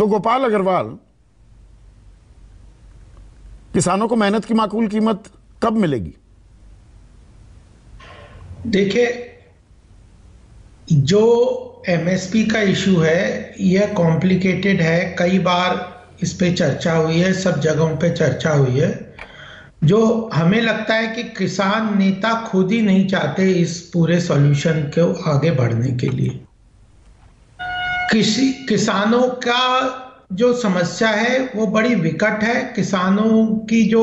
तो गोपाल अग्रवाल, किसानों को मेहनत की माकूल कीमत कब मिलेगी? देखिए, जो एमएसपी का इशू है यह कॉम्प्लिकेटेड है। कई बार इस पे चर्चा हुई है, सब जगहों पे चर्चा हुई है। जो हमें लगता है कि किसान नेता खुद ही नहीं चाहते इस पूरे सॉल्यूशन को आगे बढ़ने के लिए। किसानों का जो समस्या है वो बड़ी विकट है। किसानों की जो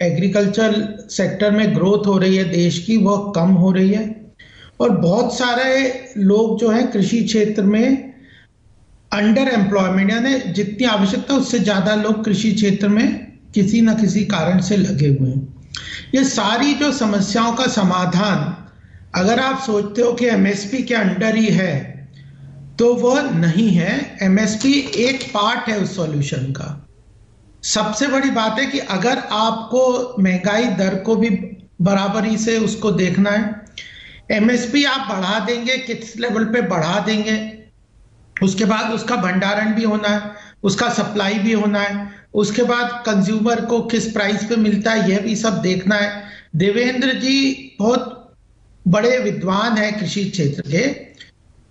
एग्रीकल्चर सेक्टर में ग्रोथ हो रही है देश की, वह कम हो रही है, और बहुत सारे लोग जो हैं कृषि क्षेत्र में अंडर एम्प्लॉयमेंट, यानी जितनी आवश्यकता उससे ज्यादा लोग कृषि क्षेत्र में किसी न किसी कारण से लगे हुए हैं। ये सारी जो समस्याओं का समाधान, अगर आप सोचते हो कि एमएसपी के अंडर ही है, तो वह नहीं है। एमएसपी एक पार्ट है उस सॉल्यूशन का। सबसे बड़ी बात है कि अगर आपको महंगाई दर को भी बराबरी से उसको देखना है, एमएसपी आप बढ़ा देंगे, किस लेवल पे बढ़ा देंगे, उसके बाद उसका भंडारण भी होना है, उसका सप्लाई भी होना है, उसके बाद कंज्यूमर को किस प्राइस पे मिलता है, यह भी सब देखना है। देवेंद्र जी बहुत बड़े विद्वान हैं कृषि क्षेत्र के।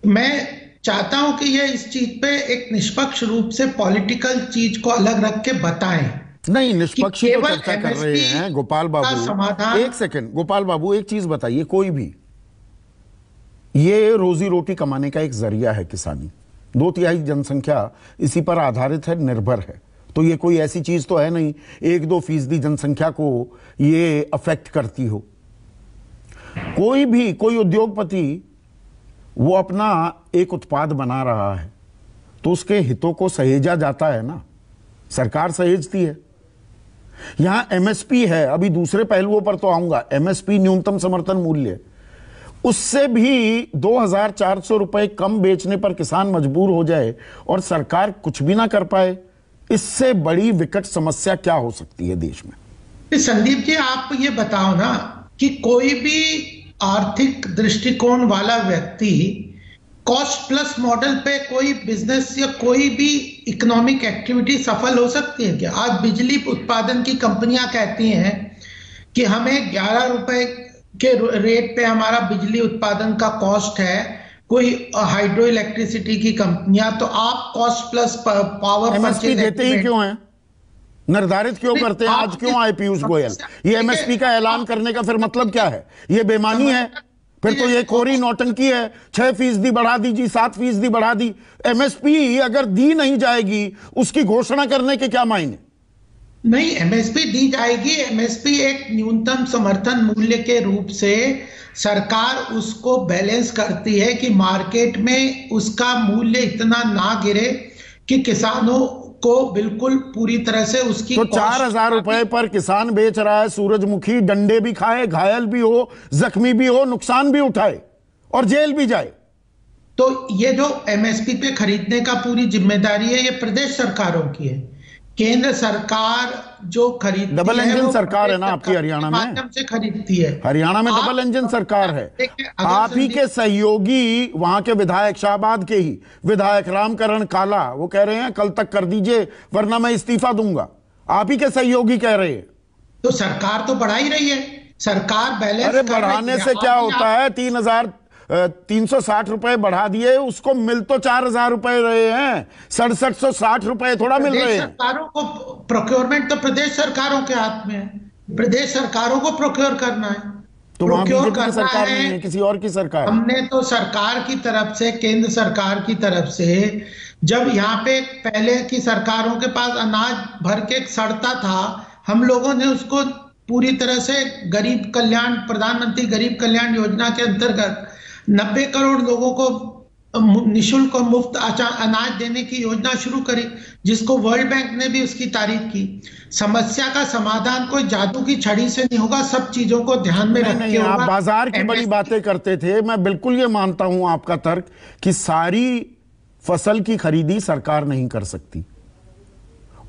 मैं चाहता हूं कि यह इस चीज पे एक निष्पक्ष रूप से पॉलिटिकल चीज को अलग रख के बताएं। नहीं, निष्पक्ष तो चर्चा कर रहे हैं गोपाल बाबू। समाधान, एक सेकंड गोपाल बाबू, एक चीज बताइए, कोई भी ये रोजी रोटी कमाने का एक जरिया है किसानी, 2/3 जनसंख्या इसी पर आधारित है, निर्भर है। तो ये कोई ऐसी चीज तो है नहीं 1-2% जनसंख्या को ये अफेक्ट करती हो। कोई उद्योगपति वो अपना एक उत्पाद बना रहा है तो उसके हितों को सहेजा जाता है ना, सरकार सहेजती है। यहां एमएसपी है, अभी दूसरे पहलुओं पर तो आऊंगा। एमएसपी न्यूनतम समर्थन मूल्य, उससे भी 2,400 रुपए कम बेचने पर किसान मजबूर हो जाए और सरकार कुछ भी ना कर पाए, इससे बड़ी विकट समस्या क्या हो सकती है देश में? संदीप जी, आप ये बताओ ना कि कोई भी आर्थिक दृष्टिकोण वाला व्यक्ति कॉस्ट प्लस मॉडल पे कोई बिजनेस या कोई भी इकोनॉमिक एक्टिविटी सफल हो सकती है क्या? आज बिजली उत्पादन की कंपनियां कहती हैं कि हमें 11 रुपए के रेट पे हमारा बिजली उत्पादन का कॉस्ट है। कोई हाइड्रो इलेक्ट्रिसिटी की कंपनियां, तो आप कॉस्ट प्लस पावर एमएसपी देते ही क्यों हैं, निर्धारित क्यों करते हैं? आज क्यों आए पीयूष गोयल? ये एमएसपी का ऐलान करने का फिर मतलब क्या है? ये बेईमानी है, फिर तो ये कोरी नौटंकी है। 6% बढ़ा दीजिए, 7% बढ़ा दी। एमएसपी अगर दी नहीं जाएगी उसकी घोषणा करने के क्या मायने? नहीं, एमएसपी दी जाएगी। एमएसपी एक न्यूनतम समर्थन मूल्य के रूप से सरकार उसको बैलेंस करती है कि मार्केट में उसका मूल्य इतना ना गिरे कि किसानों को बिल्कुल पूरी तरह से उसकी। तो 4,000 रुपए पर किसान बेच रहा है सूरजमुखी, डंडे भी खाए, घायल भी हो, जख्मी भी हो, नुकसान भी उठाए और जेल भी जाए। तो ये जो एमएसपी पे खरीदने का पूरी जिम्मेदारी है, ये प्रदेश सरकारों की है। केंद्र सरकार जो खरीदती है, डबल इंजन सरकार है ना आपकी हरियाणा में, माध्यम से खरीदती है। हरियाणा में डबल इंजन सरकार है। आप ही के सहयोगी वहां के विधायक, शाहबाद के ही विधायक रामकरण काला, वो कह रहे हैं कल तक कर दीजिए वरना मैं इस्तीफा दूंगा। आप ही के सहयोगी कह रहे हैं। तो सरकार तो बढ़ा ही रही है, सरकार बैलेंस। अरे बढ़ाने से क्या होता है? 3,360 रुपए बढ़ा दिए, उसको मिल तो 4,000 रुपए रहे हैं, 6760 रुपए थोड़ा मिल रहे हैं। सरकारों को प्रोक्योरमेंट तो प्रदेश सरकारों के हाथ में है, प्रदेश सरकारों को प्रोक्योर करना है। तो वहां बीजेपी की सरकार नहीं है, किसी और की सरकार। हमने तो सरकार की तरफ से, केंद्र सरकार की तरफ से, जब यहाँ पे पहले की सरकारों के पास अनाज भर के सड़ता था, हम लोगों ने उसको पूरी तरह से गरीब कल्याण, प्रधानमंत्री गरीब कल्याण योजना के अंतर्गत 90 करोड़ लोगों को निःशुल्क और मुफ्त अनाज देने की योजना शुरू करी, जिसको वर्ल्ड बैंक ने भी उसकी तारीफ की। समस्या का समाधान कोई जादू की छड़ी से नहीं होगा, सब चीजों को ध्यान में रख के होगा। आप बाजार की बड़ी बातें करते थे, मैं बिल्कुल ये मानता हूं आपका तर्क कि सारी फसल की खरीदी सरकार नहीं कर सकती,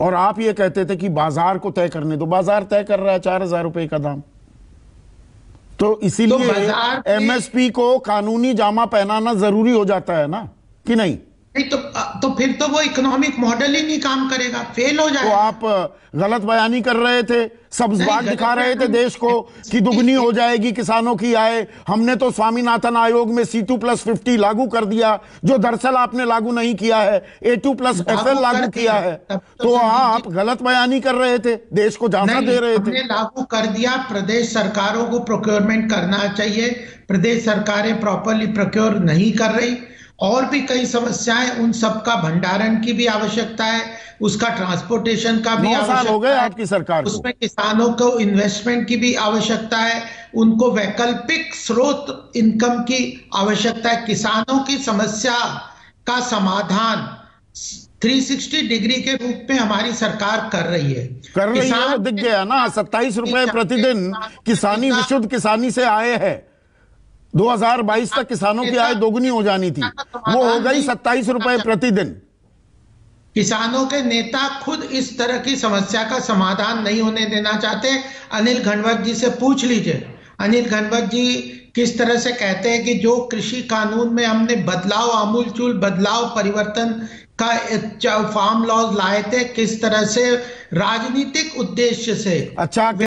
और आप ये कहते थे कि बाजार को तय करने दो। बाजार तय कर रहा है 4,000 रुपए का दाम, तो इसीलिए एमएसपी को कानूनी जामा पहनाना जरूरी हो जाता है ना, कि नहीं? नहीं तो फिर तो वो इकोनॉमिक मॉडल ही नहीं काम करेगा, फेल हो तो जाएगा। आप गलत बयानी कर रहे थे, सब्ज नहीं, बाग गलत दिखा रहे थे बयानी देश को कि दुगनी हो जाएगी किसानों की आय। हमने तो स्वामीनाथन आयोग में C2+50 लागू कर दिया, जो दरअसल आपने लागू नहीं किया है, A2+FL लागू किया है। तो आप गलत बयानी कर रहे थे, देश को झांसा दे रहे थे। हमने लागू कर दिया। प्रदेश सरकारों को प्रोक्योरमेंट करना चाहिए, प्रदेश सरकारें प्रॉपरली प्रोक्योर नहीं कर रही। और भी कई समस्याएं, उन सब का भंडारण की भी आवश्यकता है, उसका ट्रांसपोर्टेशन का भी 9 साल हो गए आवश्यकता है, आपकी सरकार को। उसमें किसानों को इन्वेस्टमेंट की भी आवश्यकता है, उनको वैकल्पिक स्रोत इनकम की आवश्यकता है। किसानों की समस्या का समाधान 360 डिग्री के रूप में हमारी सरकार कर रही है। कर रही है, वो दिख गया ना। 27 रुपए प्रतिदिन किसानी, विशुद्ध किसानी से आए है। 2022 तक किसानों की आय दोगुनी हो जानी थी, वो हो गई 27 रुपए प्रतिदिन। किसानों के नेता खुद इस तरह की समस्या का समाधान नहीं होने देना चाहते। अनिल घनवत जी से पूछ लीजिए, अनिल घनवत जी किस तरह से कहते हैं कि जो कृषि कानून में हमने बदलाव, आमूलचूल बदलाव, परिवर्तन का फार्म लॉज लाए थे, किस तरह से राजनीतिक उद्देश्य से। अच्छा।